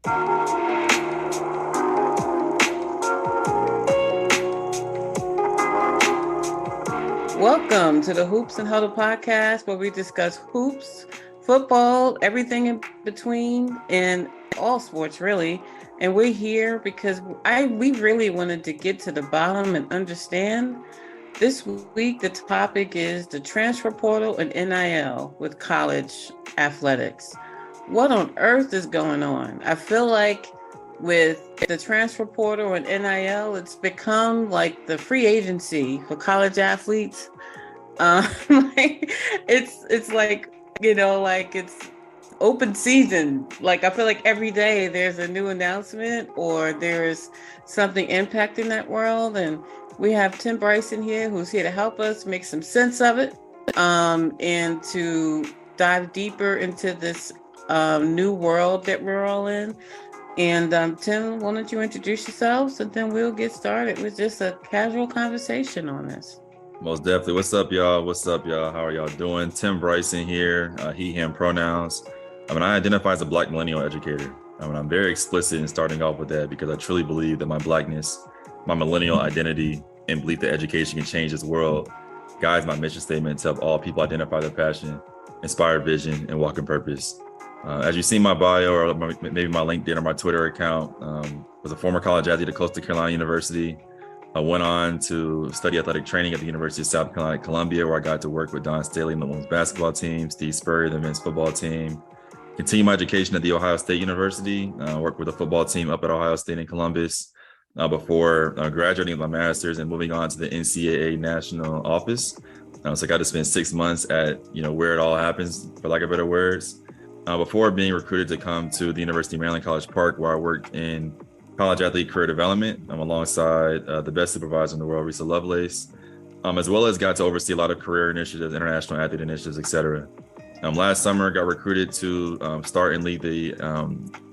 Welcome to the Hoops and Huddle podcast, where we discuss hoops, football, everything in between, and all sports really. And we're here because we really wanted to get to the bottom and understand. This week, the topic is the transfer portal and NIL with college athletics. What on earth is going on? I feel like with the transfer portal and NIL, it's become like the free agency for college athletes. It's like, like it's open season. Like I feel like every day there's a new announcement or there's something impacting that world. And we have Tim Bryson here, who's here to help us make some sense of it, and to dive deeper into this new world that we're all in. And Tim, why don't you introduce yourselves, and then we'll get started with just a casual conversation on this. Most definitely. What's up, y'all? How are y'all doing? Tim Bryson here, he, him pronouns. I identify as a Black millennial educator. I'm very explicit in starting off with that because I truly believe that my Blackness, my millennial identity, and belief that education can change this world guides my mission statement to help all people identify their passion, inspire vision, and walk in purpose. As you see my bio or maybe my LinkedIn or my Twitter account, was a former college athlete at Coastal Carolina University. I went on to study athletic training at the University of South Carolina at Columbia, where I got to work with Don Staley and the women's basketball team, Steve Spurrier, the men's football team. Continued my education at the Ohio State University, worked with the football team up at Ohio State in Columbus before graduating with my master's and moving on to the NCAA national office. So I got to spend 6 months at, where it all happens, for lack of better words, before being recruited to come to the University of Maryland College Park, where I worked in college athlete career development. I'm alongside the best supervisor in the world, Risa Lovelace, as well as got to oversee a lot of career initiatives, international athlete initiatives, et cetera. Last summer, got recruited to start and lead the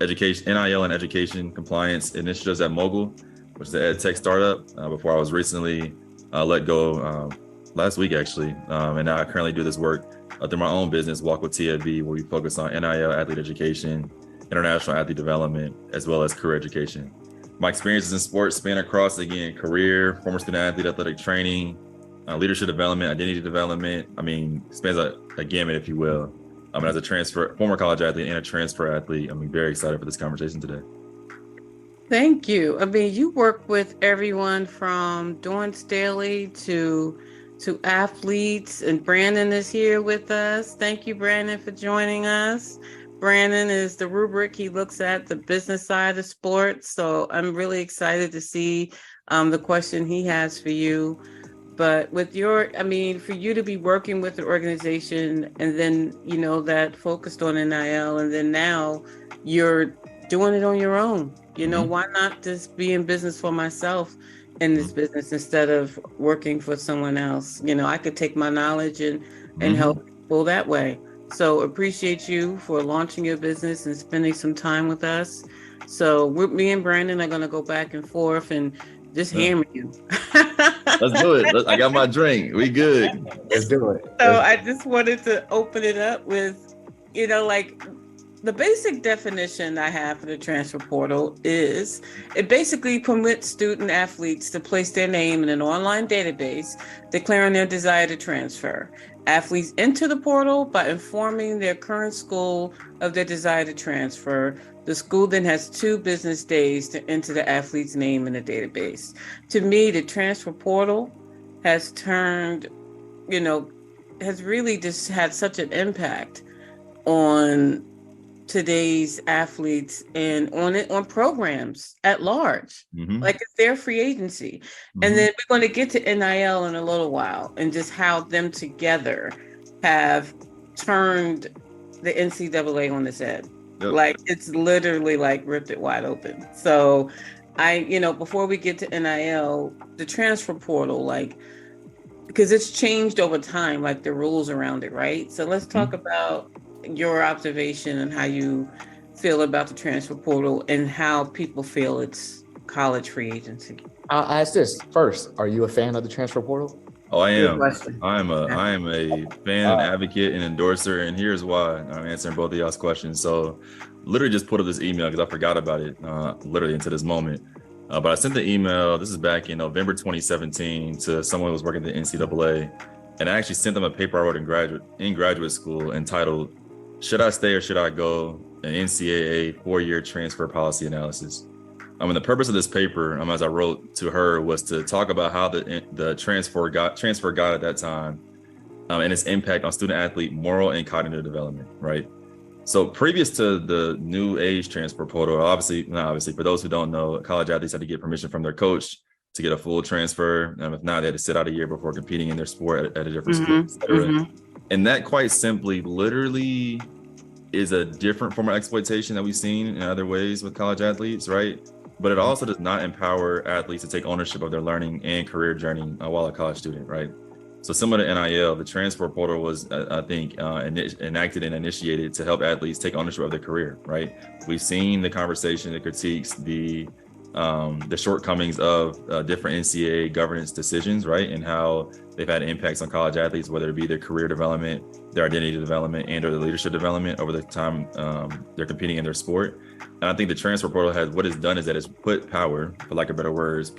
education, NIL and education compliance initiatives at Mogul, which is the ed tech startup, before I was recently let go last week, actually. And now I currently do this work through my own business, Walk with TFB, where we focus on NIL athlete education, international athlete development, as well as career education. My experiences in sports span across, again, career, former student athlete, athletic training, leadership development, identity development. Spans a gamut, if you will. As a former college athlete and a transfer athlete, I'm very excited for this conversation today. Thank you. You work with everyone from Dawn Staley to athletes, and Brandon is here with us. Thank you, Brandon, for joining us. Brandon is the rubric. He looks at the business side of sports. So I'm really excited to see the question he has for you. But with for you to be working with the organization and then, that focused on NIL, and then now you're doing it on your own. Why not just be in business for myself in this business instead of working for someone else? I could take my knowledge and help people that way. So appreciate you for launching your business and spending some time with us. So me and Brandon are going to go back and forth and just hammer you. Let's do it. I got my drink. We good. Let's do it. So I just wanted to open it up with, the basic definition I have for the transfer portal is it basically permits student athletes to place their name in an online database declaring their desire to transfer. Athletes enter the portal by informing their current school of their desire to transfer. The school then has 2 business days to enter the athlete's name in the database. To me, the transfer portal has has really just had such an impact on today's athletes and on programs at large. Like it's their free agency. And then we're going to get to NIL in a little while and just how them together have turned the NCAA on its head. Yep. Like it's literally like ripped it wide open. So before we get to NIL, the transfer portal, because it's changed over time, like the rules around it, right? So let's talk about your observation and how you feel about the transfer portal and how people feel it's college free agency. I'll ask this first. Are you a fan of the transfer portal? Oh, I Good am. question. I am a fan and advocate and endorser, and here's why. I'm answering both of y'all's questions. So, literally just put up this email because I forgot about it, literally into this moment. But I sent the email. This is back in November 2017 to someone who was working at the NCAA, and I actually sent them a paper I wrote in graduate school entitled "Should I Stay or Should I Go?" An NCAA 4-year transfer policy analysis. The purpose of this paper, as I wrote to her, was to talk about how the transfer got at that time, and its impact on student athlete moral and cognitive development. Right. So previous to the new age transfer portal, not obviously, for those who don't know, college athletes had to get permission from their coach to get a full transfer. If not, they had to sit out a year before competing in their sport at a different school, etc. And that quite simply, literally, is a different form of exploitation that we've seen in other ways with college athletes, right? But it also does not empower athletes to take ownership of their learning and career journey while a college student, right? So similar to NIL, the transfer portal was, I think, enacted and initiated to help athletes take ownership of their career, right? We've seen the conversation that critiques the shortcomings of different NCAA governance decisions, right? And how they've had impacts on college athletes, whether it be their career development, their identity development, and or their leadership development over the time they're competing in their sport. And I think the transfer portal what it's done is that it's put power, for lack of better words,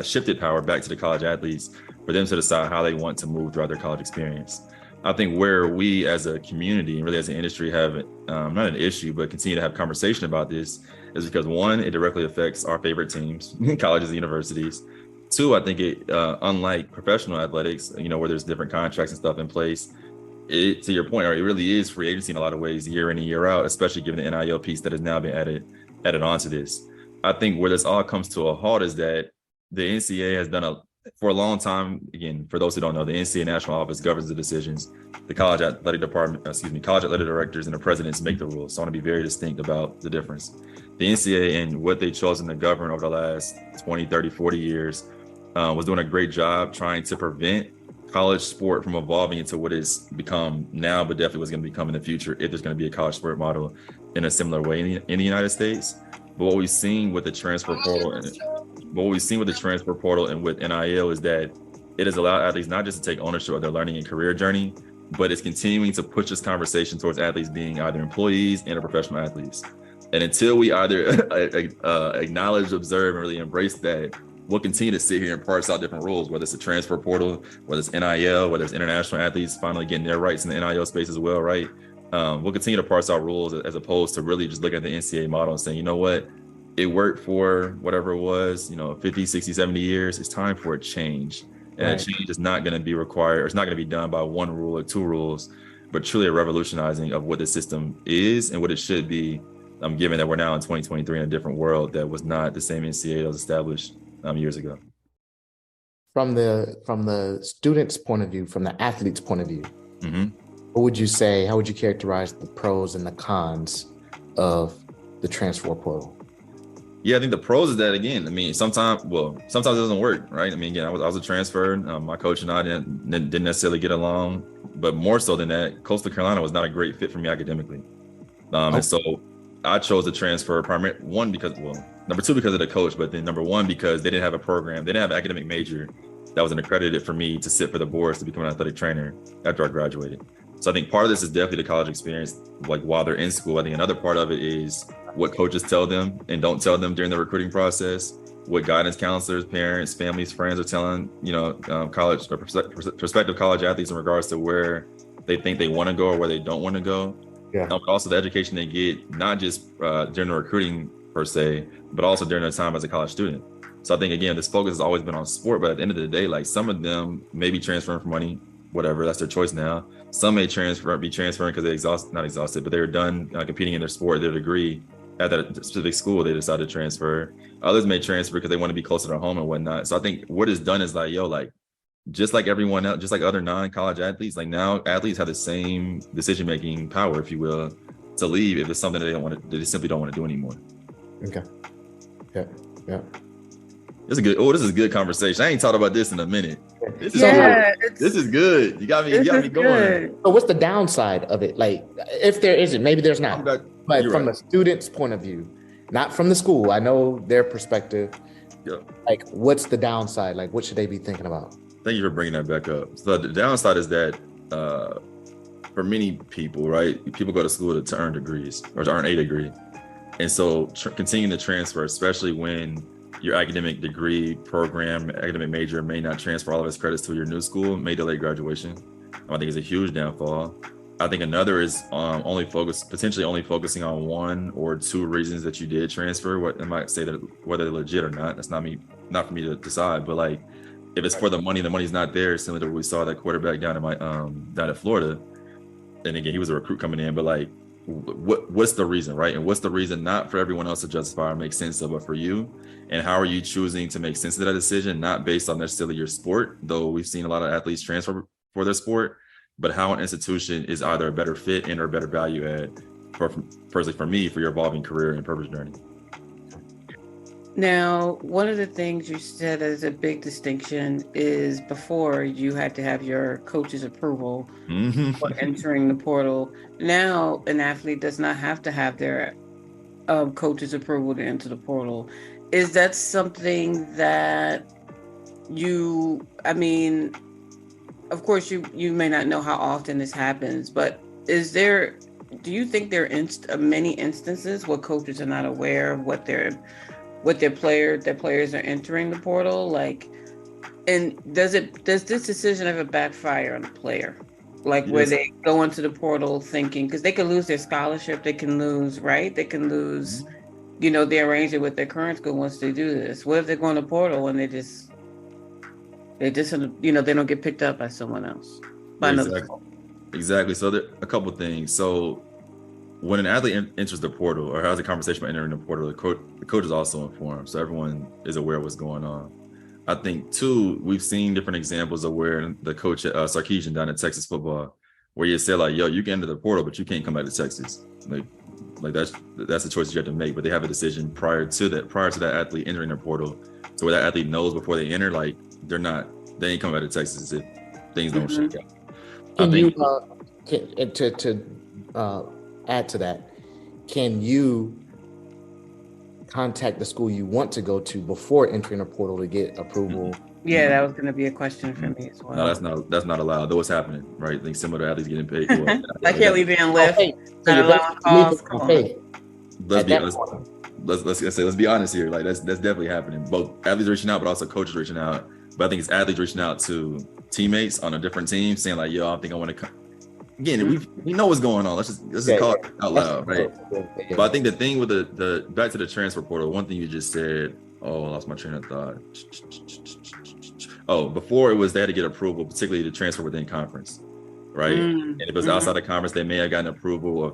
shifted power back to the college athletes for them to decide how they want to move throughout their college experience. I think where we as a community and really as an industry have not an issue, but continue to have conversation about this is because one, it directly affects our favorite teams, colleges and universities. Two, I think it, unlike professional athletics, where there's different contracts and stuff in place, to your point, it really is free agency in a lot of ways, year in and year out, especially given the NIL piece that has now been added onto this. I think where this all comes to a halt is that the NCAA has done for a long time. Again, for those who don't know, the NCAA national office governs the decisions. The college athletic directors and the presidents make the rules. So I want to be very distinct about the difference. The NCAA and what they've chosen to govern over the last 20, 30, 40 years was doing a great job trying to prevent college sport from evolving into what it's become now, but definitely what's going to become in the future if there's going to be a college sport model in a similar way in the United States. But what we've seen with the transfer portal and with NIL is that it has allowed athletes not just to take ownership of their learning and career journey, but it's continuing to push this conversation towards athletes being either employees and or professional athletes. And until we either acknowledge, observe, and really embrace that, we'll continue to sit here and parse out different rules, whether it's a transfer portal, whether it's NIL, whether it's international athletes finally getting their rights in the NIL space as well, right? We'll continue to parse out rules as opposed to really just looking at the NCAA model and saying, you know what, it worked for whatever it was, 50, 60, 70 years. It's time for a change. And right. A change is not going to be required, or it's not going to be done by one rule or two rules, but truly a revolutionizing of what the system is and what it should be, given that we're now in 2023 in a different world that was not the same NCAA that was established years ago. From the student's point of view, from the athlete's point of view, what would you say, how would you characterize the pros and the cons of the transfer portal? Yeah, I think the pros is that, again, sometimes it doesn't work, right? Again, I was a transfer. My coach and I didn't necessarily get along, but more so than that, Coastal Carolina was not a great fit for me academically. And so I chose to transfer number two, because of the coach, but then number one, because they didn't have a program. They didn't have an academic major that was accredited for me to sit for the boards to become an athletic trainer after I graduated. So I think part of this is definitely the college experience, like while they're in school. I think another part of it is what coaches tell them and don't tell them during the recruiting process, what guidance counselors, parents, families, friends are telling, college or prospective college athletes in regards to where they think they want to go or where they don't want to go. Yeah. But also the education they get, not just during the recruiting per se, but also during their time as a college student. So I think, again, this focus has always been on sport, but at the end of the day, like, some of them may be transferring for money, whatever, that's their choice now. Some may be transferring because they're not exhausted, but they're done competing in their sport, their degree at that specific school, they decided to transfer. Others may transfer because they want to be closer to home and whatnot. So I think what it's done is just like everyone else, just like other non-college athletes, like now athletes have the same decision-making power, if you will, to leave if it's something that they simply don't want to do anymore. Okay. Yeah. This is a good conversation. I ain't talked about this in a minute. This is good. You got me going. Good. So what's the downside of it? Like, if there isn't, maybe there's not. But from a student's point of view, not from the school, I know their perspective. Yeah. Like, what's the downside? Like, what should they be thinking about? Thank you for bringing that back up. So the downside is that for many people, right, people go to school to earn degrees or to earn a degree. And so continuing to transfer, especially when your academic degree program, academic major may not transfer all of its credits to your new school, may delay graduation. I think it's a huge downfall. I think another is potentially only focusing on one or two reasons that you did transfer. What I might say that whether they're legit or not, that's not for me to decide. But like, if it's for the money's not there. Similar to what we saw that quarterback down at Florida. And again, he was a recruit coming in, but like, what's the reason, right? And what's the reason not for everyone else to justify or make sense of, but for you? And how are you choosing to make sense of that decision? Not based on necessarily your sport, though we've seen a lot of athletes transfer for their sport, but how an institution is either a better fit and or better value add personally for me, for your evolving career and purpose journey. Now, one of the things you said as a big distinction is before you had to have your coach's approval for entering the portal. Now, an athlete does not have to have their coach's approval to enter the portal. Is that something that of course you may not know how often this happens, but do you think there are many instances where coaches are not aware of what their players are entering the portal? Like, and does this decision ever backfire on the player? Like, where they go into the portal thinking, because they can lose their scholarship, they can lose the arrangement with their current school once they do this. What if they go in the portal and they don't get picked up by someone else? Exactly. So there are a couple of things. So when an athlete enters the portal or has a conversation about entering the portal, the coach is also informed, so everyone is aware of what's going on. I think too, we've seen different examples of where the coach Sarkisian down at Texas football, where you said like, "Yo, you can enter the portal, but you can't come back to Texas." Like that's the choice you have to make. But they have a decision prior to that athlete entering the portal, so where that athlete knows before they enter, like they ain't coming back to Texas if things don't shake out. Can you add to that? Can you contact the school you want to go to before entering a portal to get approval? Yeah, that was going to be a question for me as well. No, that's not allowed. Though it's happening, right? I think similar to athletes getting paid. I can't leave in lift. Let's be honest here. Like that's definitely happening. Both athletes reaching out, but also coaches reaching out. But I think it's athletes reaching out to teammates on a different team, saying like, "Yo, I think I want to come." Again, we know what's going on. Let's just call it out loud, right? But I think the thing with the back to the transfer portal, one thing you just said, I lost my train of thought. Before it was they had to get approval, particularly to transfer within conference, right? And if it was outside the conference, they may have gotten approval.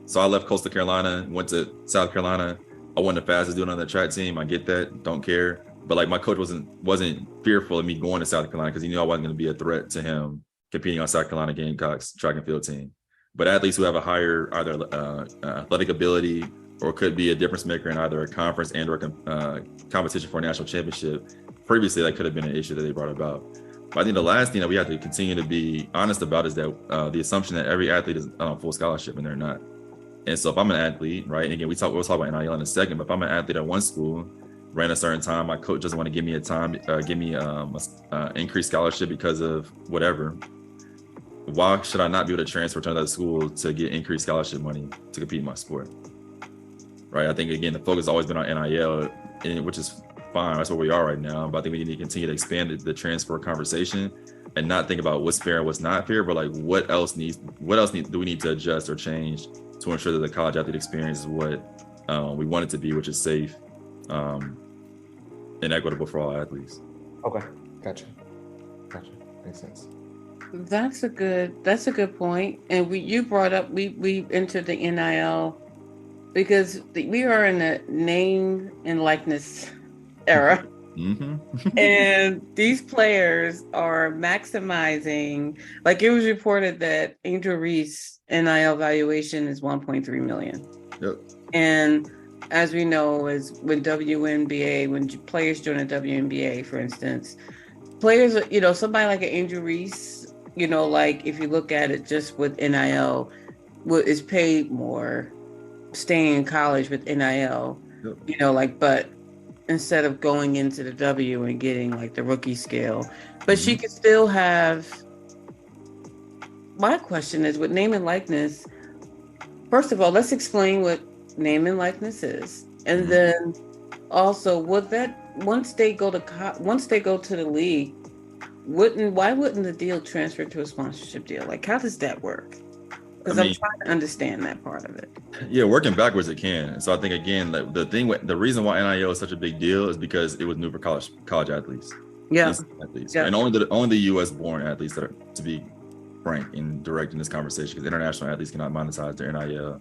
So I left Coastal Carolina, went to South Carolina. I wasn't the fastest dude on the track team. I get that, don't care. But like my coach wasn't fearful of me going to South Carolina because he knew I wasn't going to be a threat to him competing on South Carolina Gamecocks track and field team. But athletes who have a higher either athletic ability or could be a difference maker in either a conference and or competition for a national championship, previously that could have been an issue that they brought about. But I think the last thing that we have to continue to be honest about is that the assumption that every athlete is on full scholarship, and they're not. And so if I'm an athlete, right, and again, we'll talk about NIL in a second, but if I'm an athlete at one school, ran a certain time, my coach doesn't want to give me increased scholarship because of whatever, why should I not be able to transfer to another school to get increased scholarship money to compete in my sport? Right. I think again the focus has always been on NIL, which is fine. That's where we are right now. But I think we need to continue to expand the transfer conversation and not think about what's fair and what's not fair, but like what else do we need to adjust or change to ensure that the college athlete experience is what we want it to be, which is safe and equitable for all athletes. Okay, gotcha. Makes sense. That's a good point. And you brought up we entered the NIL because we are in a name and likeness era. Mm-hmm. And these players are maximizing, like it was reported that Angel Reese NIL valuation is 1.3 million. Yep. And as we know, when players join a WNBA, for instance, players, somebody like an Angel Reese, like if you look at it just with NIL, is paid more staying in college with NIL, Yep. but instead of going into the W and getting like the rookie scale. But she could still have. My question is with name and likeness. First of all, let's explain what name and likeness is, and then also would that once they go to the league, why wouldn't the deal transfer to a sponsorship deal? Like, how does that work? Because I'm trying to understand that part of it. Yeah, working backwards it can. So I think again, the reason why NIL is such a big deal is because it was new for college athletes. Yeah. Athletes. Yeah. And only the US born athletes that are, to be frank and direct in this conversation, because international athletes cannot monetize their NIL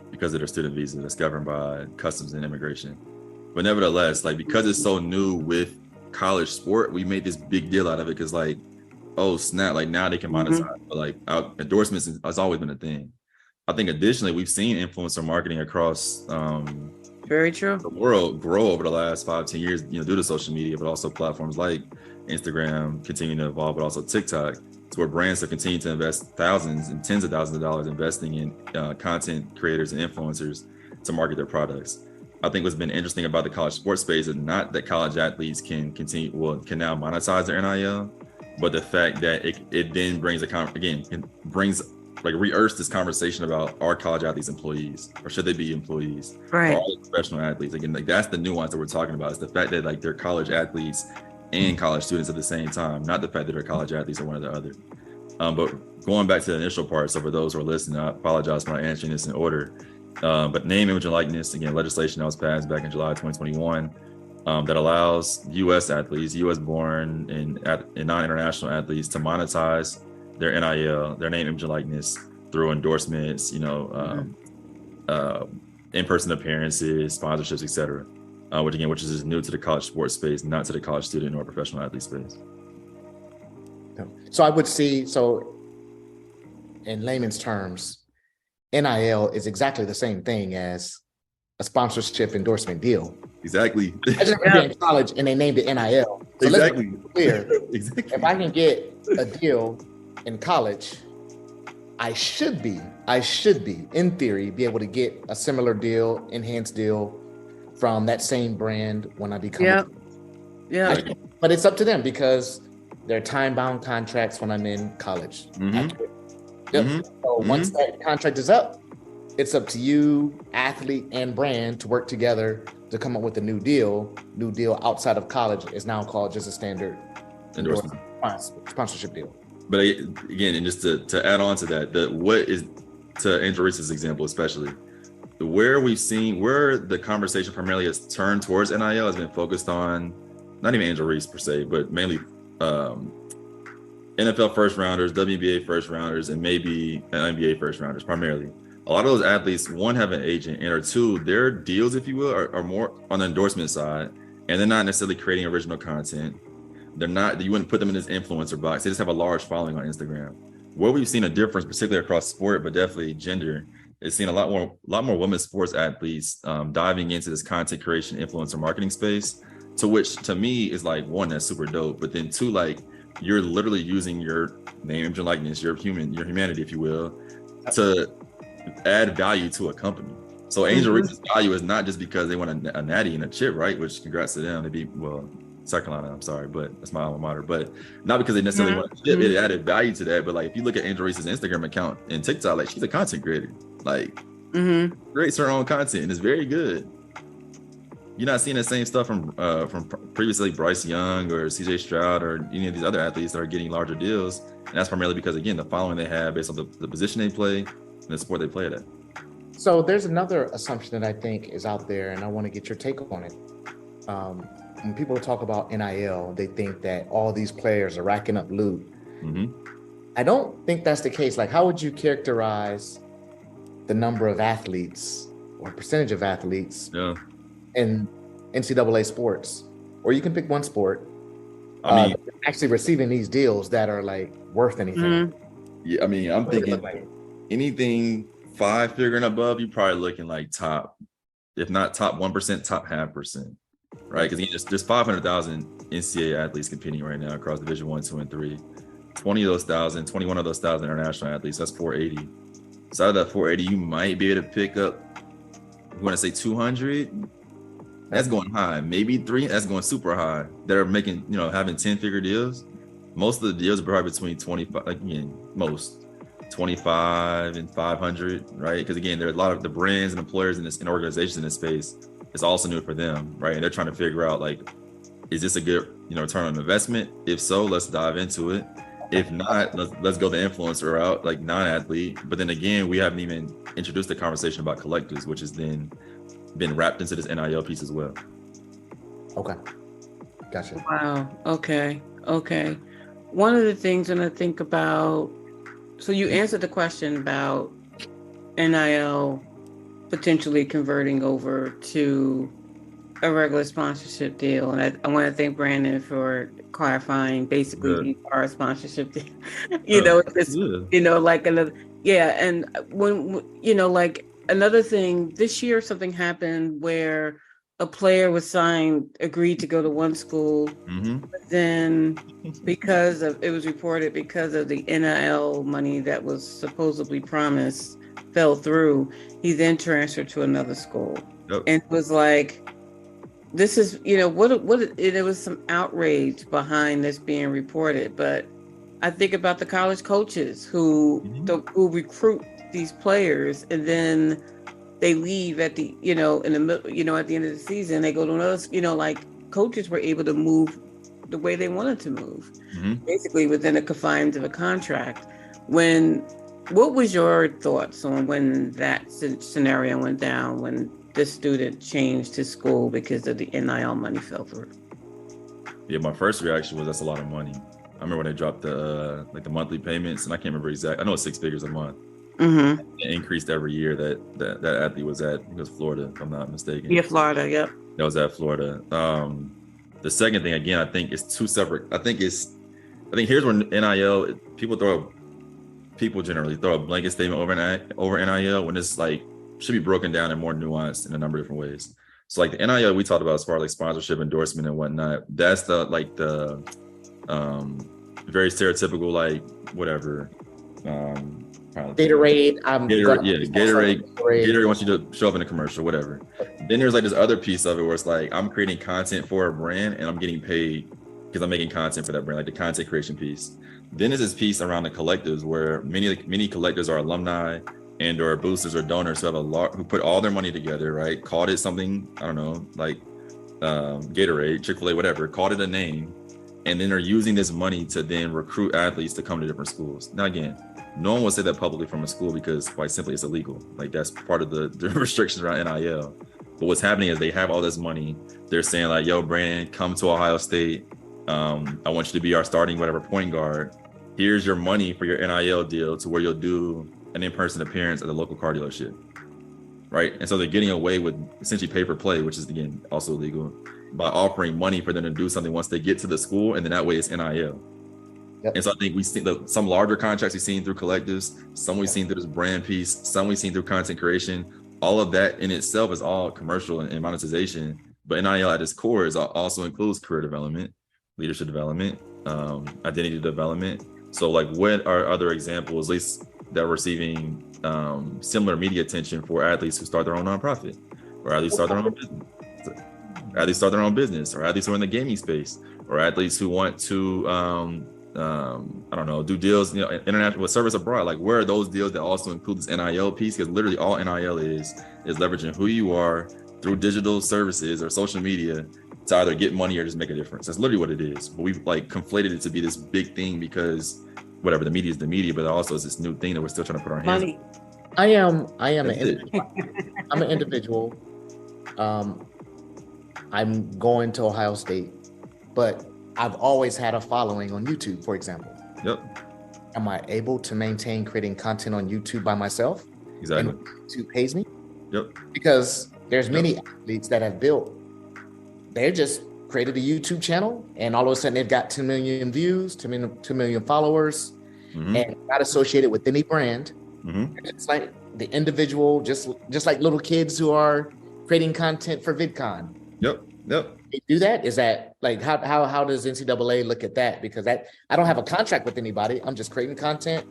because of their student visa that's governed by customs and immigration. But nevertheless, like, because it's so new with college sport, we made this big deal out of it because, like, oh snap, like now they can monetize. But like endorsements has always been a thing. I think additionally we've seen influencer marketing across very true the world grow over the last 5-10 years, due to social media, but also platforms like Instagram continuing to evolve, but also TikTok, to where brands have continued to invest thousands and tens of thousands of dollars investing in content creators and influencers to market their products. I think what's been interesting about the college sports space is not that college athletes can now monetize their NIL, but the fact that it then brings re-earths this conversation about, are college athletes employees, or should they be employees? Right. Or are they professional athletes? Again, like, that's the nuance that we're talking about. It's the fact that, like, they're college athletes and college students at the same time, not the fact that they're college athletes or one or the other. But going back to the initial part, so for those who are listening, I apologize for not answering this in order. But name, image, and likeness, again, legislation that was passed back in July 2021 that allows U.S. athletes, U.S.-born and non-international athletes to monetize their NIL, their name, image, and likeness through endorsements, in-person appearances, sponsorships, etc. Which is new to the college sports space, not to the college student or professional athlete space. So I would see, in layman's terms, NIL is exactly the same thing as a sponsorship endorsement deal. Exactly. I just remember being in college and they named it NIL. So exactly. Let's be clear. Exactly. If I can get a deal in college, I should be, in theory, be able to get a similar deal, enhanced deal from that same brand when I become. Yeah. But it's up to them because they're time-bound contracts when I'm in college. So once that contract is up, it's up to you, athlete and brand, to work together to come up with a new deal. New deal outside of college is now called just a standard endorsement sponsorship deal. But again, and just to add on to that, to Angel Reese's example, especially, where the conversation primarily has turned towards NIL has been focused on, not even Angel Reese per se, but mainly NFL first rounders, WNBA first rounders, and maybe NBA first rounders primarily. A lot of those athletes, one, have an agent, and or two, their deals, if you will, are more on the endorsement side, and they're not necessarily creating original content. They're not, you wouldn't put them in this influencer box. They just have a large following on Instagram. Where we've seen a difference, particularly across sport, but definitely gender, is seeing a lot more women's sports athletes diving into this content creation, influencer marketing space, to which to me is like, one, that's super dope, but then two, like, you're literally using your name, image, and likeness, your humanity, if you will, to add value to a company. So Angel Reese's value is not just because they want a natty and a chip, right? Which, congrats to them. They beat, South Carolina, I'm sorry, but that's my alma mater. But not because they necessarily want a chip. It added value to that. But like, if you look at Angel Reese's Instagram account and TikTok, like, she's a content creator. Like, creates her own content and it's very good. You're not seeing the same stuff from previously Bryce Young or CJ Stroud or any of these other athletes that are getting larger deals. And that's primarily because, again, the following they have based on the position they play and the sport they play at. So there's another assumption that I think is out there, and I want to get your take on it. When people talk about NIL, they think that all these players are racking up loot. I don't think that's the case. Like, how would you characterize the number of athletes or percentage of athletes in NCAA sports? Or you can pick one sport. I mean, actually receiving these deals that are like worth anything. Yeah, I mean, I'm thinking anything 5-figure and above, you're probably looking like top, if not top 1%, top 0.5%, right? Because there's 500,000 NCAA athletes competing right now across Division 1, 2, and 3. 21 of those thousand international athletes, that's 480. So out of that 480, you might be able to pick up, you want to say 200, That's going high. Maybe 3, that's going super high. They're making, having 10-figure deals. Most of the deals are probably between 25, like again, most 25 and 500, right? Because again, there are a lot of the brands and employers and organizations in this space. It's also new for them, right? And they're trying to figure out, like, is this a good, return on investment? If so, let's dive into it. If not, let's go the influencer route, like non-athlete. But then again, we haven't even introduced the conversation about collectives, which has then been wrapped into this NIL piece as well. Okay. Gotcha. Wow. Okay. One of the things when I think about, so you answered the question about NIL potentially converting over to a regular sponsorship deal. And I want to thank Brandon for clarifying. Basically, these are a sponsorship deal. Like another, and when, like another thing, this year something happened where a player was agreed to go to one school, but then it was reported because of the NIL money that was supposedly promised fell through, he then transferred to another school. Yep. And it was like, this is, there was some outrage behind this being reported, but I think about the college coaches who recruit these players and then they leave at the, in the middle, at the end of the season, they go to another, like coaches were able to move the way they wanted to move, basically within the confines of a contract. What was your thoughts on when that scenario went down, when this student changed his school because of the NIL money fell through? Yeah, my first reaction was that's a lot of money. I remember when they dropped the the monthly payments, and I can't remember exactly. I know it's 6 figures a month. It increased every year that athlete was at. It was Florida, if I'm not mistaken. Yeah, Florida. Yep. That was at Florida. The second thing, again, I think it's two separate. I think here's where NIL people generally throw a blanket statement over NIL when it's like should be broken down and more nuanced in a number of different ways. So like the NIL we talked about as far as like sponsorship, endorsement, and whatnot, that's the very stereotypical, like whatever. Gatorade. Gatorade wants you to show up in a commercial, whatever. Then there's like this other piece of it where it's like I'm creating content for a brand and I'm getting paid because I'm making content for that brand, like the content creation piece. Then there's this piece around the collectives where many collectives are alumni and or boosters or donors who put all their money together, right? Called it something, I don't know, like Gatorade, Chick-fil-A, whatever, called it a name. And then they're using this money to then recruit athletes to come to different schools. Now, again, no one will say that publicly from a school because quite simply it's illegal. Like that's part of the restrictions around NIL. But what's happening is they have all this money. They're saying like, yo, Brandon, come to Ohio State. I want you to be our starting whatever point guard. Here's your money for your NIL deal to where you'll do an in-person appearance at the local car dealership. Right. And so they're getting away with essentially pay per play, which is again also illegal, by offering money for them to do something once they get to the school, and then that way it's NIL. Yep. And so I think we see some larger contracts we've seen through collectives, some we've seen through this brand piece, some we've seen through content creation. All of that in itself is all commercial and monetization. But NIL at its core also includes career development, leadership development, identity development. So like what are other examples, at least that are receiving similar media attention for athletes who start their own nonprofit, or athletes start their own business? Athletes start their own business, or athletes who are in the gaming space, or athletes who want to, I don't know, do deals, international with service abroad. Like, where are those deals that also include this NIL piece? Because literally all NIL is leveraging who you are through digital services or social media to either get money or just make a difference. That's literally what it is. But we've like conflated it to be this big thing because whatever, the media is the media, but also it's this new thing that we're still trying to put our hands on. I am an individual. I'm an individual. I'm going to Ohio State, but I've always had a following on YouTube, for example. Yep. Am I able to maintain creating content on YouTube by myself? Exactly. And YouTube pays me? Yep. Because there's many athletes that have built, they just created a YouTube channel and all of a sudden they've got 2 million views, 2 million followers, and not associated with any brand. It's like the individual, just like little kids who are creating content for VidCon. Yep. They do that? Is that like how does NCAA look at that? Because I don't have a contract with anybody. I'm just creating content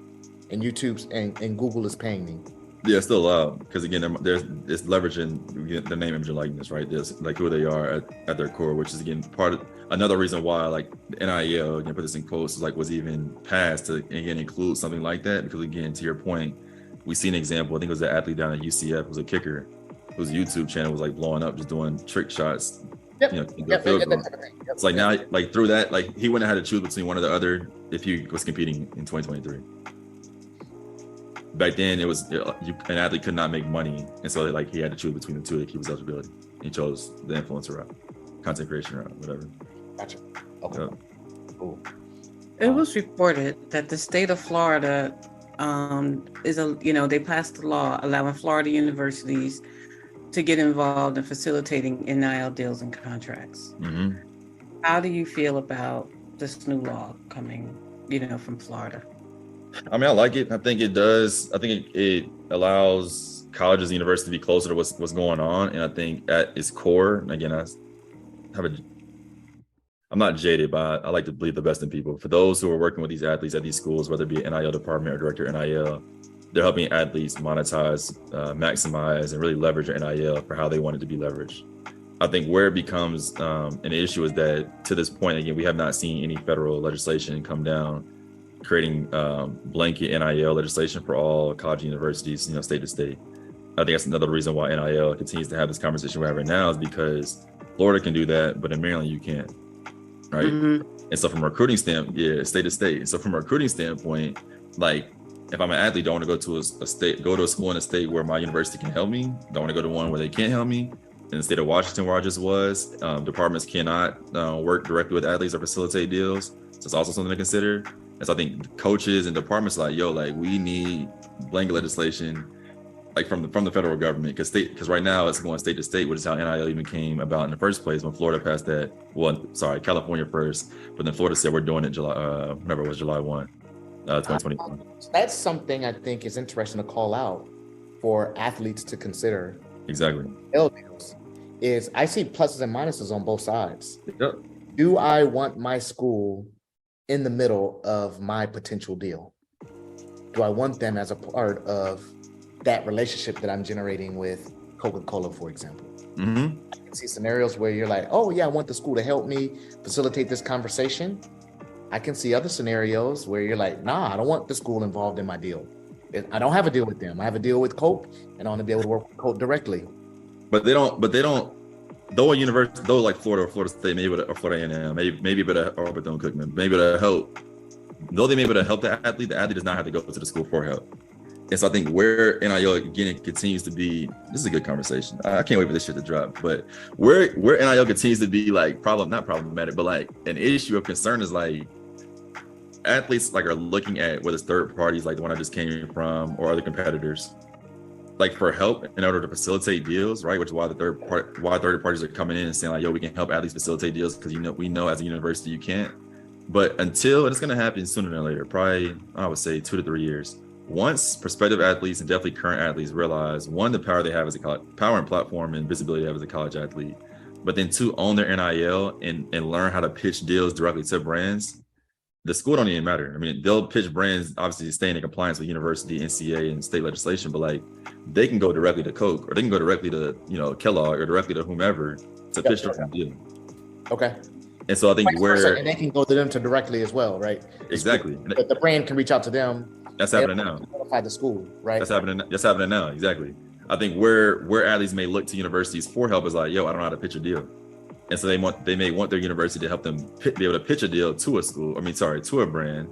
and YouTube and Google is paying me. Yeah, it's still allowed because again, there's it's leveraging the name, image, and likeness, right? There's like who they are at their core, which is again part of another reason why like the NIL, again, put this in quotes, like was even passed to again include something like that because again, to your point, we see an example. I think it was an athlete down at UCF, was a kicker, whose YouTube channel was like blowing up, just doing trick shots. Yep. You know, field goal. It's like now, like through that, like he wouldn't have had to choose between one or the other if he was competing in 2023. Back then, it was an athlete could not make money, and so like he had to choose between the two to keep his eligibility. He chose the influencer route, content creation route, whatever. Gotcha. Okay. Yep. Cool. It was reported that the state of Florida they passed a law allowing Florida universities to get involved in facilitating NIL deals and contracts. Mm-hmm. How do you feel about this new law coming, from Florida? I mean, I like it. I think it does. I think it allows colleges and universities to be closer to what's going on. And I think at its core, and again, I'm not jaded, but I like to believe the best in people. For those who are working with these athletes at these schools, whether it be NIL department or director NIL, they're helping athletes monetize, maximize, and really leverage their NIL for how they want it to be leveraged. I think where it becomes an issue is that to this point, again, we have not seen any federal legislation come down creating blanket NIL legislation for all college universities, state to state. I think that's another reason why NIL continues to have this conversation we're having now is because Florida can do that, but in Maryland you can't, right? Mm-hmm. And so from a recruiting standpoint, state to state. So from a recruiting standpoint, like if I'm an athlete, don't want to go to go to a school in a state where my university can help me. Don't want to go to one where they can't help me. In the state of Washington, where I just was, departments cannot work directly with athletes or facilitate deals. So it's also something to consider. And so I think coaches and departments are like, we need blanket legislation, like from the federal government, because right now it's going state to state, which is how NIL even came about in the first place when Florida passed that. Well, sorry, California first, but then Florida said we're doing it July 1, 2021. That's something I think is interesting to call out for athletes to consider. Exactly. Is I see pluses and minuses on both sides. Yep. Do I want my school in the middle of my potential deal? Do I want them as a part of that relationship that I'm generating with Coca-Cola, for example? Mm-hmm. I can see scenarios where you're like, oh yeah, I want the school to help me facilitate this conversation. I can see other scenarios where you're like, nah, I don't want the school involved in my deal. I don't have a deal with them. I have a deal with Coke, and I want to be able to work with Coke directly. But they don't. Though a university, though like Florida or Florida State, maybe or Florida A&M, maybe or Bethune Cookman, maybe to help. Though they may be able to help the athlete does not have to go to the school for help. And so I think where NIL again continues to be, this is a good conversation. I can't wait for this shit to drop. But where NIL continues to be like not problematic, but like an issue of concern is like athletes like are looking at whether it's third parties like the one I just came from or other competitors, like for help in order to facilitate deals, right? Which is why third parties are coming in and saying like, yo, we can help athletes facilitate deals because we know as a university you can't. But and it's going to happen sooner than later, probably I would say 2 to 3 years. Once prospective athletes and definitely current athletes realize, one, the power they have as a college, power and platform and visibility they have as a college athlete, but then two, own their NIL and learn how to pitch deals directly to brands. The school don't even matter. I mean, they'll pitch brands, obviously staying in compliance with university, NCAA, and state legislation, but like they can go directly to Coke or they can go directly to, Kellogg or directly to whomever to pitch their deal. Okay. And so I think and they can go to them directly as well, right? Exactly. But the brand can reach out to them. That's happening now. Notify the school, right? That's happening now. Exactly. I think where athletes may look to universities for help is like, yo, I don't know how to pitch a deal. And so they may want their university to help them be able to pitch a deal to a school. To a brand.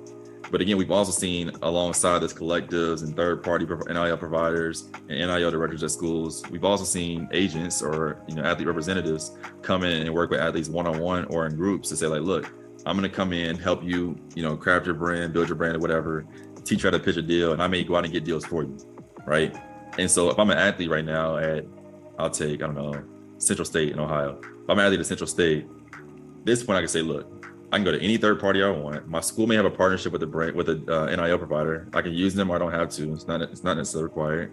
But again, we've also seen alongside this collectives and third-party NIL providers and NIL directors at schools, we've also seen agents or athlete representatives come in and work with athletes one-on-one or in groups to say like, look, I'm going to come in, help you, craft your brand, build your brand or whatever, teach you how to pitch a deal, and I may go out and get deals for you, right? And so if I'm an athlete right now I'll take, Central State in Ohio. If I'm an athlete at Central State, at this point I can say, look, I can go to any third party I want. My school may have a partnership with a NIL provider. I can use them or I don't have to. It's not necessarily required.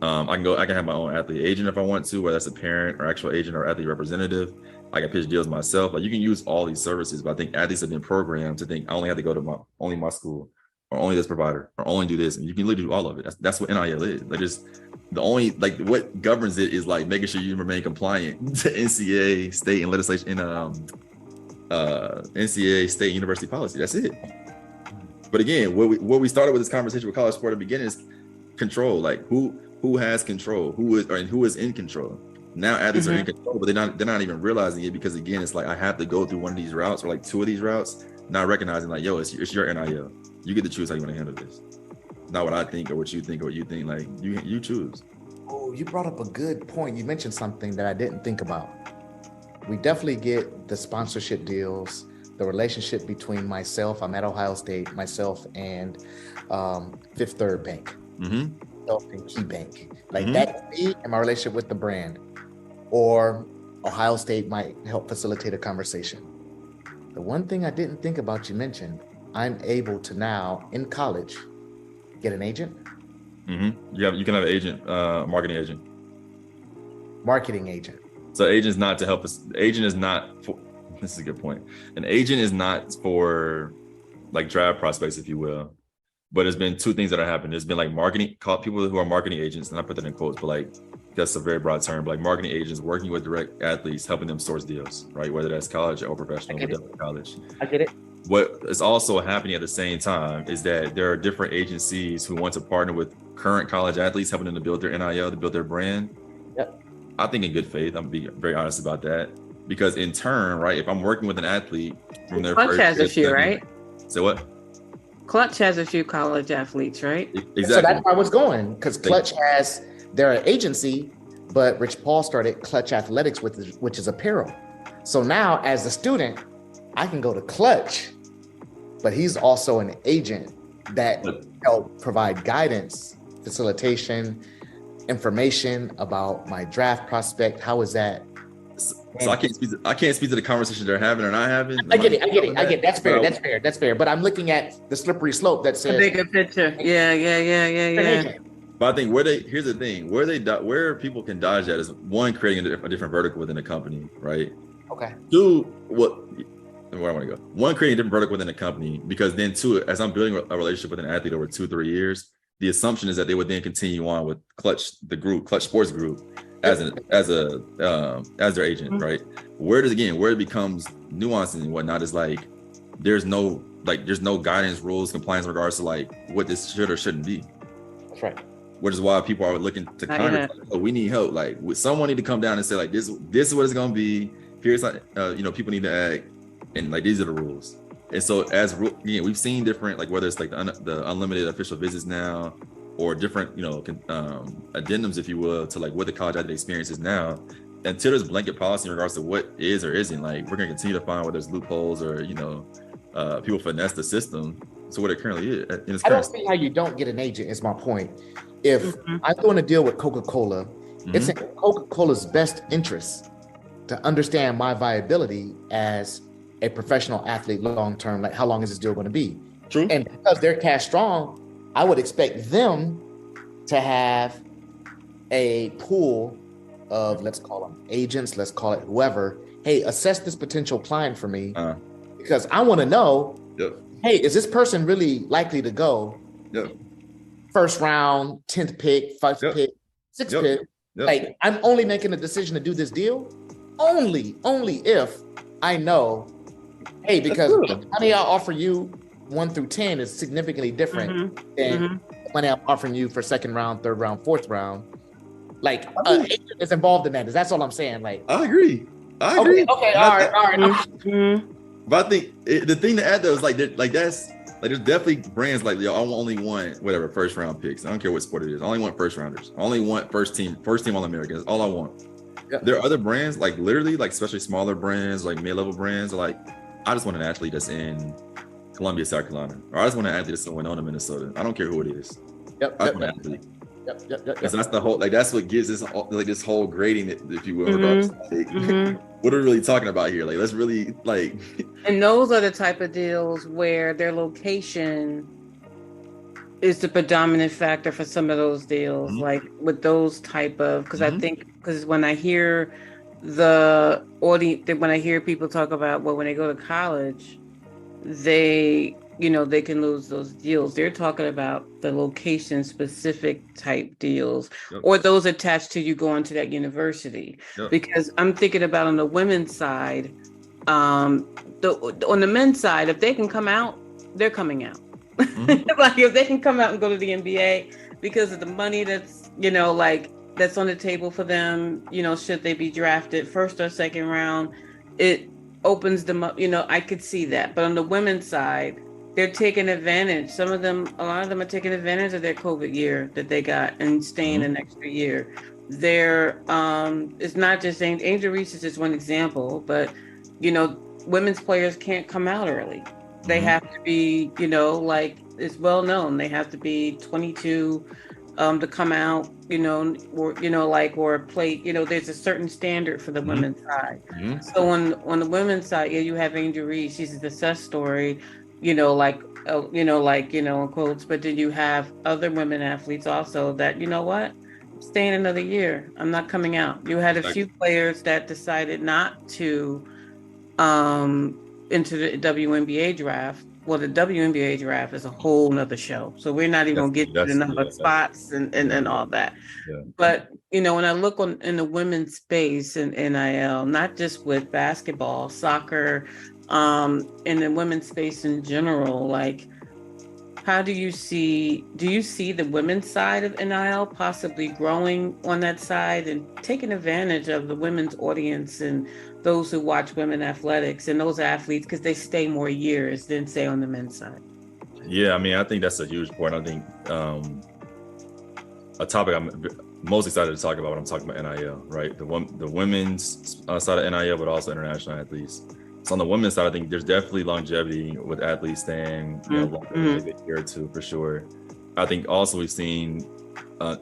I can have my own athlete agent if I want to, whether that's a parent or actual agent or athlete representative. I can pitch deals myself. Like you can use all these services, but I think athletes have been programmed to think I only have to go to my school. or only this provider, or only do this, and you can literally do all of it. That's what NIL is. Like, just the only, like, what governs it is like making sure you remain compliant to NCAA, state, and legislation in NCAA, state, university policy. That's it. But again, what we started with this conversation with college sport at the beginning is control. Like, who has control, who is in control. Now athletes are in control, but they're not even realizing it, because again, it's like, I have to go through one of these routes, or like two of these routes, not recognizing like, yo, it's your NIL. You get to choose how you want to handle this. Not what I think or what you think or what you think. Like, you choose. Oh, you brought up a good point. You mentioned something that I didn't think about. We definitely get the sponsorship deals, the relationship between myself, I'm at Ohio State, myself and Fifth Third Bank, myself and Key Bank. Like that's me and my relationship with the brand. Or Ohio State might help facilitate a conversation. The one thing I didn't think about, you mentioned, I'm able to now in college get an agent. You can have an agent, marketing agent. Marketing agent. So agent is not to help us. Agent is not for, this is a good point. An agent is not for like draft prospects, if you will. But there's been two things that have happened. There's been like people who are marketing agents, and I put that in quotes, but like, that's a very broad term, but like marketing agents working with direct athletes, helping them source deals, right? Whether that's college or professional, but definitely college. I get it. What is also happening at the same time is that there are different agencies who want to partner with current college athletes, helping them to build their NIL, to build their brand. Yep. I think in good faith, I'm gonna be very honest about that. Because in turn, right, if I'm working with an athlete from their Clutch has a few, right? So what? Clutch has a few college athletes, right? Exactly. So that's where I was going, because Clutch has their agency, but Rich Paul started Clutch Athletics, which is apparel. So now as a student, I can go to Clutch, but he's also an agent that help provide guidance, facilitation, information about my draft prospect. How is that? So I can't speak to the conversation they're having or not having. I get it. That's fair. But I'm looking at the slippery slope that says the bigger picture. Yeah. But I think here's the thing, where people can dodge that is, one, creating a different vertical within the company, right? Okay. Two, where I want to go. One, creating a different vertical within the company, because then two, as I'm building a relationship with an athlete over 2-3 years, the assumption is that they would then continue on with Clutch Sports Group as their agent, right? Where it becomes nuanced and whatnot is like, there's no guidance, rules, compliance in regards to like what this should or shouldn't be. That's right. Which is why people are looking to Congress. Like, oh, we need help. Like, someone need to come down and say like, this is what it's gonna be. Here's like, people need to act, and like, these are the rules. And so we've seen different, like, whether it's like the unlimited official visits now, or different, addendums, if you will, to like what the college athlete experience is now. Until there's blanket policy in regards to what is or isn't, like, we're gonna continue to find whether there's loopholes or people finesse the system to what it currently is. I don't see how you don't get an agent, is my point. If I'm doing a deal with Coca-Cola, it's in Coca-Cola's best interest to understand my viability as a professional athlete long-term. Like, how long is this deal going to be? True. And because they're cash strong, I would expect them to have a pool of, let's call them agents, let's call it whoever. Hey, assess this potential client for me, because I want to know, hey, is this person really likely to go first round, 10th pick, 1st pick, 6th pick? Like, I'm only making a decision to do this deal only if I know, hey, because the money I'll offer you 1 through 10 is significantly different than the money I'm offering you for 2nd round, 3rd round, 4th round. Like, agent is involved in that. That's all I'm saying. Like, I agree. Okay, all right. But I think the thing to add though is like that's like, there's definitely brands like, yo, I only want whatever 1st round picks. I don't care what sport it is. I only want 1st rounders. I only want first team All-Americans. All I want. There are other brands, like literally, like especially smaller brands, like mid-level brands, like, I just want an athlete that's in Columbia, South Carolina, or I just want an athlete that's in Winona, Minnesota. I don't care who it is. I just want an athlete. Because that's the whole, like, that's what gives this whole grading, if you will, regards to, like, what are we really talking about here? Like, let's really, like. And those are the type of deals where their location is the predominant factor for some of those deals, like with those type of, because I think, because when I hear when I hear people talk about, well, when they go to college, they they can lose those deals. They're talking about the location specific type deals Yep. or those attached to you going to that university. Yep. Because I'm thinking about on the women's side, on the men's side, if they can come out, they're coming out. Like if they can come out and go to the NBA because of the money that's, like that's on the table for them, should they be drafted first or second round, it opens them up. I could see that. But on the women's side, they're taking advantage. A lot of them are taking advantage of their COVID year that they got and staying an extra year. It's not just Angel Reese is just one example, but women's players can't come out early. They have to be, like it's well known, they have to be 22 to come out, or play, there's a certain standard for the women's side. So on the women's side, you have Angel Reese, she's a success story, in quotes, but then you have other women athletes also that, what? I'm staying another year. I'm not coming out. You had a few players that decided not to into the WNBA draft. Well, the WNBA draft is a whole nother show. So we're not even gonna get to the number of spots and all that. Yeah. But when I look in the women's space in NIL, not just with basketball, soccer, and the women's space in general, like how do you see the women's side of NIL possibly growing on that side and taking advantage of the women's audience and those who watch women athletics and those athletes because they stay more years than say on the men's side? Yeah, I mean, I think that's a huge point. I think a topic I'm most excited to talk about when I'm talking about NIL, right? The women's side of NIL, but also international athletes. So on the women's side, I think there's definitely longevity with athletes staying, longer than maybe a year or two for sure. I think also we've seen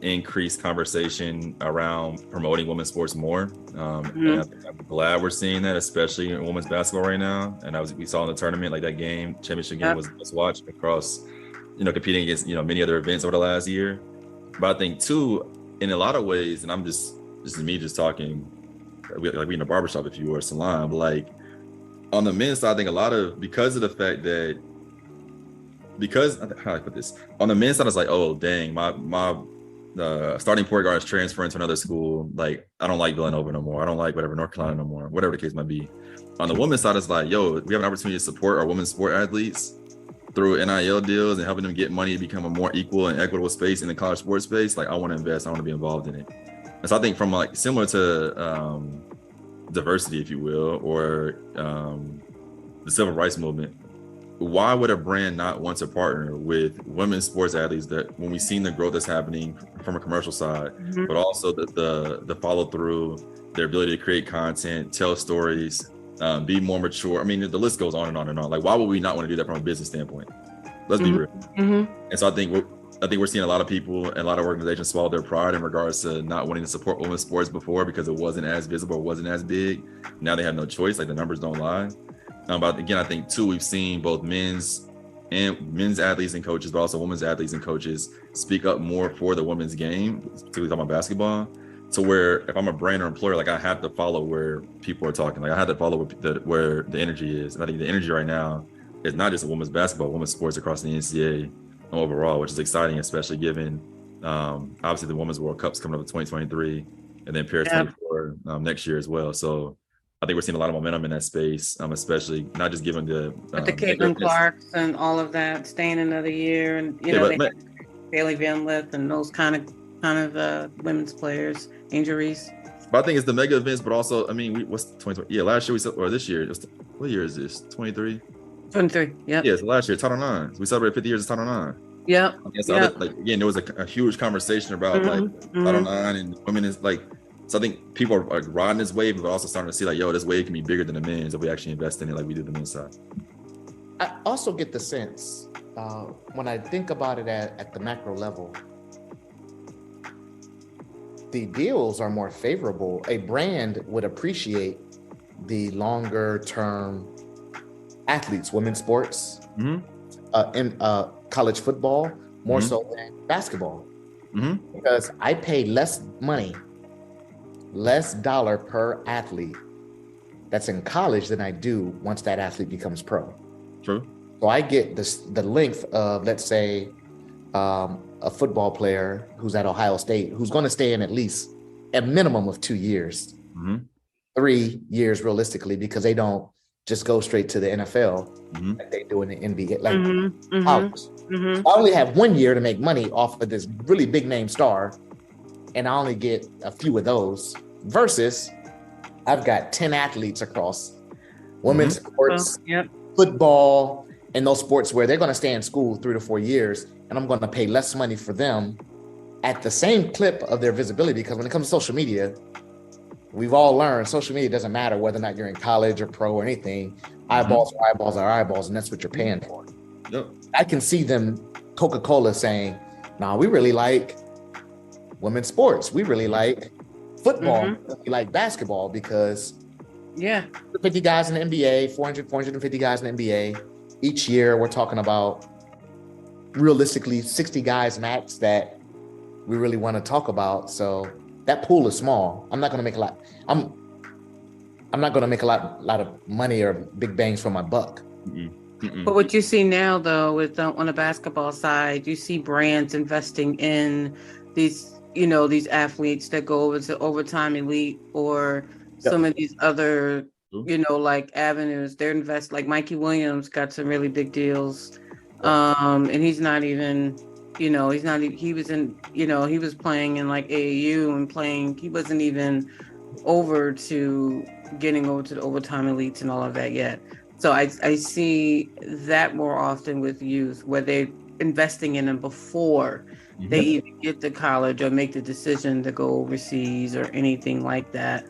increased conversation around promoting women's sports more. And I'm glad we're seeing that, especially in women's basketball right now. And we saw in the tournament, like that championship game was watched across, competing against, many other events over the last year. But I think too, in a lot of ways, and this is me just talking, like we in a barbershop, if you were a salon, but like on the men's side, I think because of the fact that, how do I put this? On the men's side, it's like, oh, dang, my starting point guard is transferring to another school. Like, I don't like Villanova no more. I don't like North Carolina no more, whatever the case might be. On the women's side, it's like, yo, we have an opportunity to support our women's sport athletes through NIL deals and helping them get money to become a more equal and equitable space in the college sports space. Like, I want to invest. I want to be involved in it. And so I think from like similar to diversity, if you will, or the civil rights movement, why would a brand not want to partner with women's sports athletes that when we've seen the growth that's happening from a commercial side, but also the follow through, their ability to create content, tell stories, be more mature. I mean, the list goes on and on and on. Like, why would we not want to do that from a business standpoint? Let's be real. And so I think we're seeing a lot of people and a lot of organizations swallow their pride in regards to not wanting to support women's sports before because it wasn't as visible, it wasn't as big. Now they have no choice. Like, the numbers don't lie. But again, I think too, we've seen both men's athletes and coaches, but also women's athletes and coaches speak up more for the women's game, particularly talking about basketball, to where if I'm a brand or employer, like I have to follow where people are talking. Like I have to follow where the energy is. And I think the energy right now is not just women's basketball, women's sports across the NCAA overall, which is exciting, especially given obviously the Women's World Cup's coming up in 2023 and then Paris 24 next year as well. So I think we're seeing a lot of momentum in that space, especially not just given the Caitlin Clarks and all of that, staying another year, and Bailey Van Lith and those kind of women's players, Angel Reese. But I think it's the mega events, but also, I mean, what's 2020? Yeah, last year or this year, what year is this? 23? 23. Yeah. Yeah, so last year, Title IX. We celebrated 50 years of Title IX. Yeah. Again, there was a huge conversation about Title IX and women is like. So I think people are riding this wave, but also starting to see like, yo, this wave can be bigger than the men's if we actually invest in it like we do the men's side. I also get the sense when I think about it at the macro level, the deals are more favorable. A brand would appreciate the longer term athletes, women's sports, in college football, more so than basketball. Because I pay less money, less dollar per athlete that's in college than I do once that athlete becomes pro. True. So I get the length of, let's say, a football player who's at Ohio State, who's going to stay in at least a minimum of 2 years, 3 years realistically, because they don't just go straight to the NFL like they do in the NBA. Like I only have 1 year to make money off of this really big name star, and I only get a few of those. Versus, I've got 10 athletes across women's sports, football, and those sports where they're going to stay in school 3 to 4 years, and I'm going to pay less money for them at the same clip of their visibility. Because when it comes to social media, we've all learned social media doesn't matter whether or not you're in college or pro or anything. Eyeballs are eyeballs are eyeballs, and that's what you're paying for. Yep. I can see them, Coca-Cola, saying, "Nah, we really like women's sports. We really like football. We like basketball because 50 guys in the NBA, 450 guys in the NBA. Each year, we're talking about realistically 60 guys max that we really want to talk about. So that pool is small. I'm not going to make a lot. I'm not going to make a lot of money or big bangs for my buck." But what you see now, though, with on the basketball side, you see brands investing in these, these athletes that go over to Overtime Elite or some of these other, like avenues. They're like Mikey Williams got some really big deals, and he's not even, he's not. He was in, he was playing in like AAU and playing. He wasn't even getting over to the Overtime Elites and all of that yet. So I see that more often with youth, where they're investing in them before they even get to college or make the decision to go overseas or anything like that,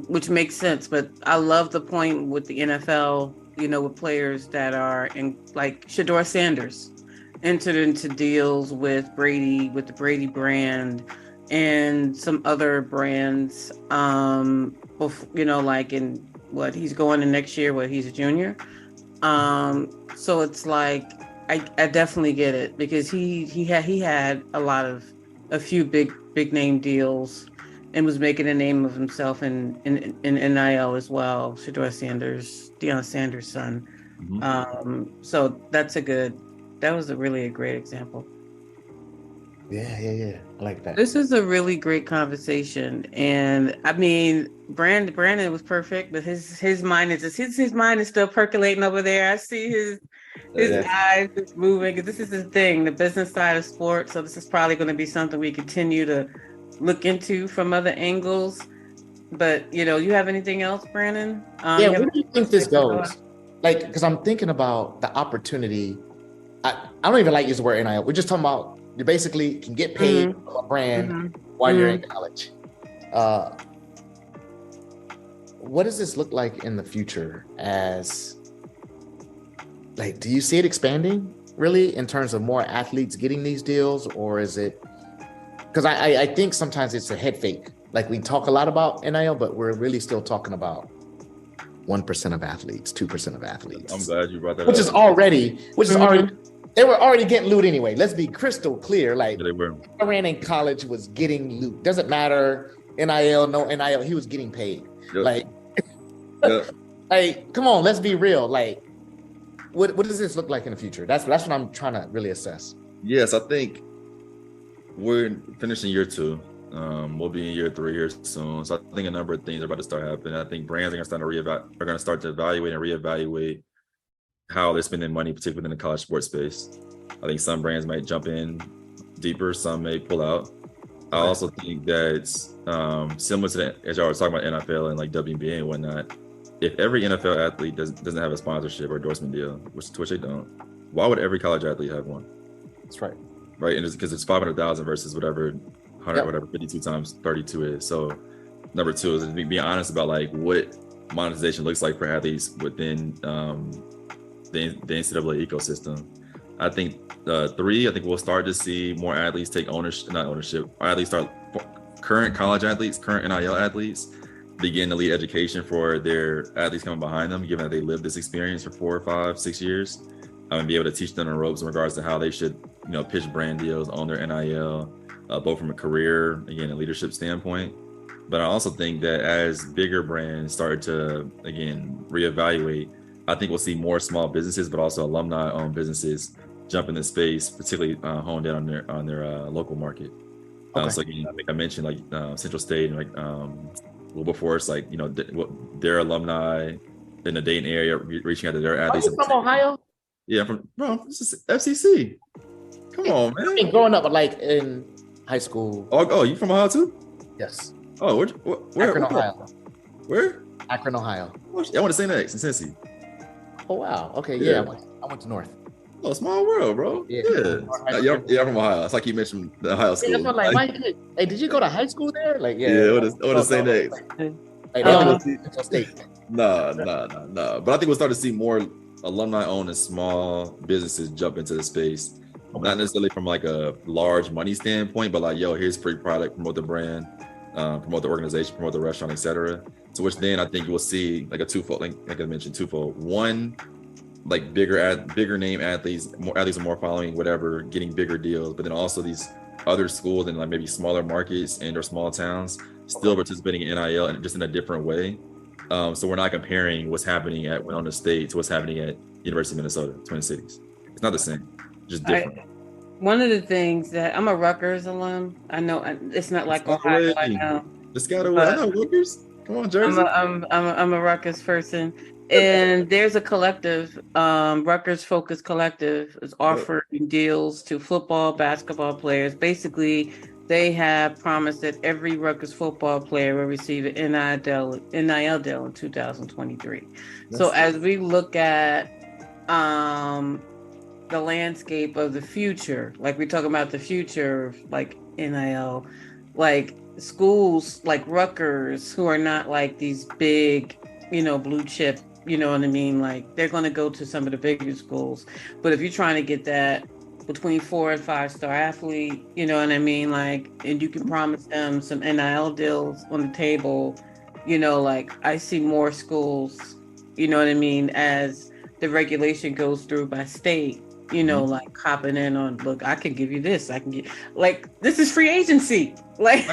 which makes sense. But I love the point with the NFL, with players that are in, like Shedeur Sanders entered into deals with Brady, with the Brady brand and some other brands, like in what he's going in next year, he's a junior. So it's like, I definitely get it, because he had a few big name deals and was making a name of himself in NIL as well. Shedeur Sanders, Deion Sanders' son. So that was really a great example. Yeah. I like that. This is a really great conversation, and I mean, Brandon was perfect, but his mind is still percolating over there. I see his eyes is moving, because this is the thing, the business side of sports. So this is probably going to be something we continue to look into from other angles. But you have anything else, Brandon? Where do you think this goes? Like, because I'm thinking about the opportunity. I don't even like using the word NIL. We're just talking about, you basically can get paid from a brand while you're in college. What does this look like in the future? As like, do you see it expanding really in terms of more athletes getting these deals, or is it? Because I think sometimes it's a head fake. Like, we talk a lot about NIL, but we're really still talking about 1% of athletes, 2% of athletes. I'm glad you brought that up. Which is already. They were already getting loot anyway. Let's be crystal clear. Like, they were. Iran in college was getting loot. Doesn't matter, NIL, no NIL, he was getting paid. Like, like, come on, let's be real. Like, what does this look like in the future? That's what I'm trying to really assess. Yes, I think we're finishing year 2. We'll be in year 3 here soon. So I think a number of things are about to start happening. I think brands are going to start to evaluate and reevaluate how they're spending money, particularly in the college sports space. I think some brands might jump in deeper, some may pull out. I also think that it's similar to as y'all were talking about NFL and like WNBA and whatnot. If every NFL athlete doesn't have a sponsorship or endorsement deal, which they don't, why would every college athlete have one? That's right. Right, and it's because it's 500,000 versus whatever 100, whatever 52 times 32 is. So number 2 is being honest about like what monetization looks like for athletes within the NCAA ecosystem. I think 3, I think we'll start to see more athletes take current college athletes, current NIL athletes, begin to lead education for their athletes coming behind them, given that they lived this experience for 4, 5, 6 years, and be able to teach them the ropes in regards to how they should, pitch brand deals on their NIL, both from a career, again, and leadership standpoint. But I also think that as bigger brands start to, again, reevaluate, I think we'll see more small businesses, but also alumni-owned businesses jump into space, particularly honed in on their local market. So again, I think I mentioned like Central State and like Wilberforce, it's like their alumni in the Dayton area reaching out to their athletes. Are you from Ohio? Yeah, this is FCC. Come on, man. I mean, growing up like in high school. Oh, you from Ohio too? Yes. Oh, where? Akron, Ohio. Where? Akron, Ohio. I want to say next in Cincy. Oh wow. Okay, yeah. I went to North. Oh, small world, bro. Yeah. You're from Ohio. It's like you mentioned the Ohio school. Yeah, that's like, hey, did you go to high school there? Like, yeah. Yeah, I want to say next. No. But I think we'll start to see more alumni-owned and small businesses jump into the space. Not necessarily from like a large money standpoint, but like, here's free product, promote the brand, promote the organization, promote the restaurant, etc. To which then I think we'll see like a twofold, like I mentioned, twofold. One, like bigger name athletes, more athletes with more following, whatever, getting bigger deals. But then also these other schools in like maybe smaller markets and or small towns still participating in NIL and just in a different way. So we're not comparing what's happening at Winona State to what's happening at University of Minnesota, Twin Cities. It's not the same, just different. One of the things that I'm a Rutgers alum. I know it's not like Ohio. I know. Just got away. I know Rutgers. Come on, Jersey. I'm a Rutgers person, and there's a collective, Rutgers Focus Collective, is offering deals to football, basketball players. Basically, they have promised that every Rutgers football player will receive an NIL deal in 2023. So as we look at the landscape of the future, like we're talking about the future of like NIL, like schools like Rutgers, who are not like these big, blue chip, you know what I mean? Like they're going to go to some of the bigger schools. But if you're trying to get that between 4 and 5 star athlete, you know what I mean? Like, and you can promise them some NIL deals on the table, like I see more schools, you know what I mean, as the regulation goes through by state, like hopping in on, look, I can give you this. I can get, like, this is free agency. Like,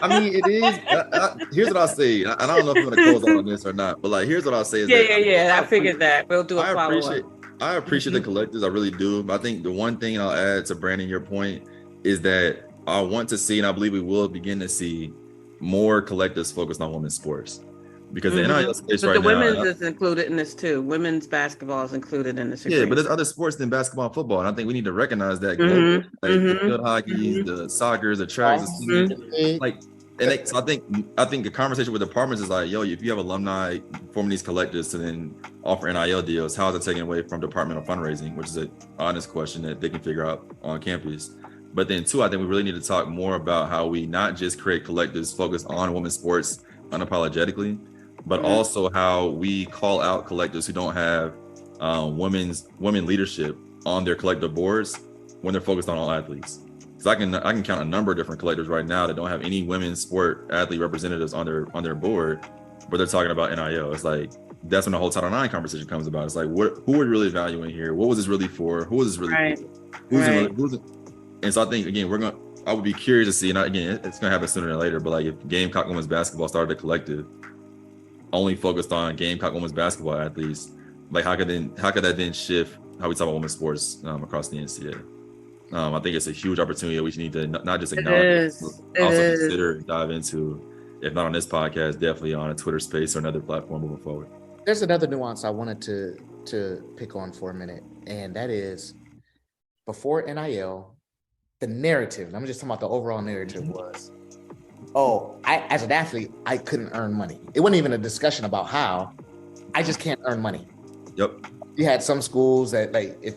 I mean, it is. Here's what I'll say. I don't know if I'm going to close on this or not, but like, here's what I'll say is I figured that. We'll do a follow-up. I appreciate the collectives. I really do. But I think the one thing I'll add to Brandon, your point, is that I want to see, and I believe we will begin to see more collectives focused on women's sports. Because the NIL space but the women's is included in this too. Women's basketball is included in this. Yeah, but there's other sports than basketball and football, and I think we need to recognize that. The field hockey, the soccer, the tracks, so I think the conversation with departments is like, if you have alumni forming these collectives to then offer NIL deals, how is it taken away from departmental fundraising, which is an honest question that they can figure out on campus. But then two, I think we really need to talk more about how we not just create collectives focused on women's sports unapologetically, but also how we call out collectives who don't have women leadership on their collective boards when they're focused on all athletes. So I can count a number of different collectives right now that don't have any women's sport athlete representatives on their board, but they're talking about NIL. It's like that's when the whole Title IX conversation comes about. It's like, who are we really valuing here? What was this really for? Who is this really for? And so I think again, I would be curious to see, and again, it's gonna happen sooner than later, but like if Gamecock women's basketball started a collective only focused on Gamecock women's basketball athletes, like how could that then shift how we talk about women's sports across the NCAA? I think it's a huge opportunity that we need to not just acknowledge, but also consider and dive into, if not on this podcast, definitely on a Twitter space or another platform moving forward. There's another nuance I wanted to pick on for a minute, and that is before NIL, the narrative, I'm just talking about the overall narrative was, as an athlete, I couldn't earn money. It wasn't even a discussion about how. I just can't earn money. Yep. You had some schools that, like, if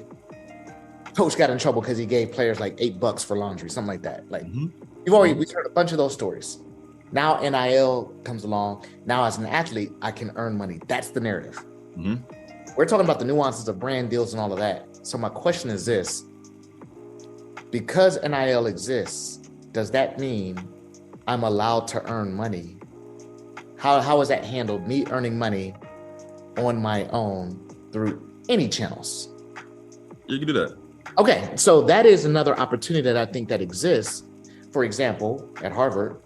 coach got in trouble because he gave players like $8 for laundry, something like that. Like, we've heard a bunch of those stories. Now NIL comes along. Now as an athlete, I can earn money. That's the narrative. We're talking about the nuances of brand deals and all of that. So my question is this: because NIL exists, does that mean I'm allowed to earn money? How is that handled? Me earning money on my own through any channels? You can do that. Okay, so that is another opportunity that I think that exists. For example, at Harvard,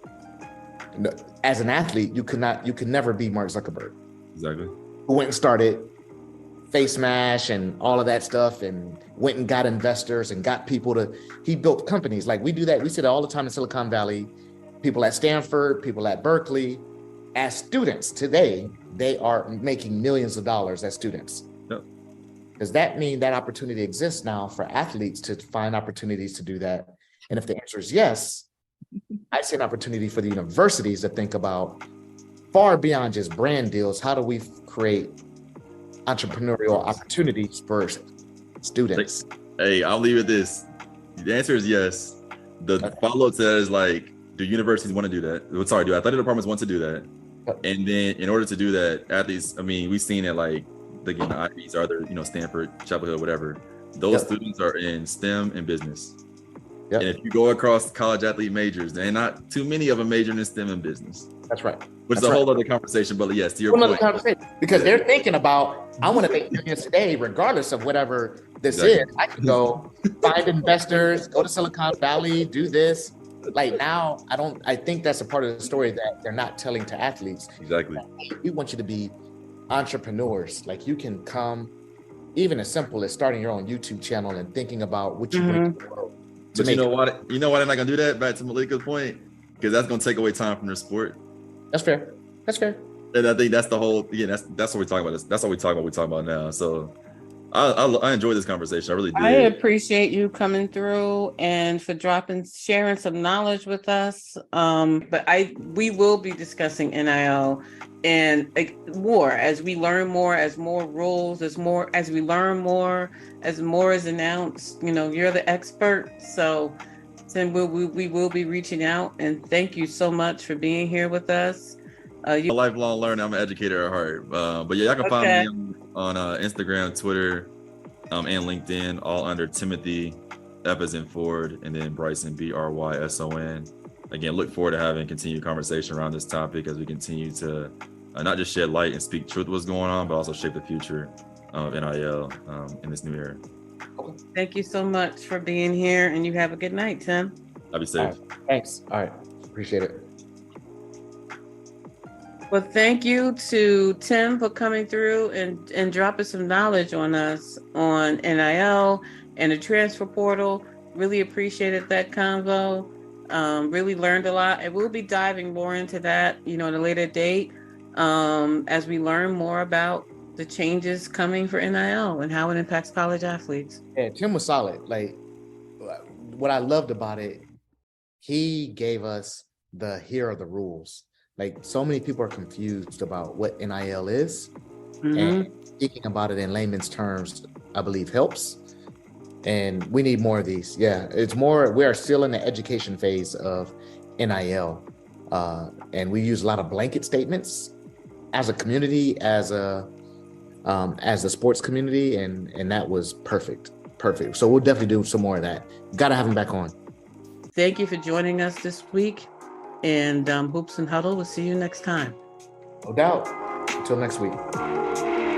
as an athlete, you could never be Mark Zuckerberg. Exactly. Who went and started face mash and all of that stuff, and went and got investors and got people to, he built companies. Like we do that. We see that all the time in Silicon Valley, people at Stanford, people at Berkeley, as students today, they are making millions of dollars as students. Yep. Does that mean that opportunity exists now for athletes to find opportunities to do that? And if the answer is yes, I see an opportunity for the universities to think about far beyond just brand deals. How do we create entrepreneurial opportunities for students? Hey, I'll leave it this. The answer is yes. The follow-up to that is like, do universities want to do that? Sorry, do athletic departments want to do that? And then in order to do that, athletes, I mean, we've seen it like, again, the Ivies are there, Stanford, Chapel Hill, whatever. Those students are in STEM and business. And if you go across college athlete majors, there ain't not too many of them majoring in STEM and business. That's right. Which is a whole other conversation, but yes, to your point. Conversation, because they're thinking about, I want to make millions today, regardless of whatever this is. I can go find investors, go to Silicon Valley, do this. Like now, I think that's a part of the story that they're not telling to athletes. Exactly. We want you to be entrepreneurs. Like you can come, even as simple as starting your own YouTube channel and thinking about what you bring to the world. But you know why they're not gonna do that? Back to Malika's point, because that's gonna take away time from their sport. That's fair. That's fair. And I think that's the whole. That's what we're talking about. That's what we're talking about now. So I enjoy this conversation. I really do. I appreciate you coming through and for sharing some knowledge with us. But we will be discussing NIL and more as we learn more, as more rules, as we learn more, as more is announced. You're the expert, so then we will be reaching out. And thank you so much for being here with us. I'm a lifelong learner. I'm an educator at heart. But yeah, y'all can find me on Instagram, Twitter, and LinkedIn, all under Timothy F as in Ford, and then Bryson, Bryson. Again, look forward to having continued conversation around this topic as we continue to not just shed light and speak truth what's going on, but also shape the future of NIL in this new era. Thank you so much for being here, and you have a good night, Tim. I'll be safe. Right. Thanks. All right. Appreciate it. Well, thank you to Tim for coming through and dropping some knowledge on us on NIL and the transfer portal. Really appreciated that convo. Really learned a lot. And we'll be diving more into that, at a later date as we learn more about the changes coming for NIL and how it impacts college athletes. Yeah, Tim was solid. Like, what I loved about it, he gave us here are the rules. Like, so many people are confused about what NIL is, and speaking about it in layman's terms, I believe helps. And we need more of these. Yeah, it's more. We are still in the education phase of NIL, and we use a lot of blanket statements as a community, as the sports community, and that was perfect. So we'll definitely do some more of that. Got to have him back on. Thank you for joining us this week. And Hoops and Huddle, we'll see you next time. No doubt. Until next week.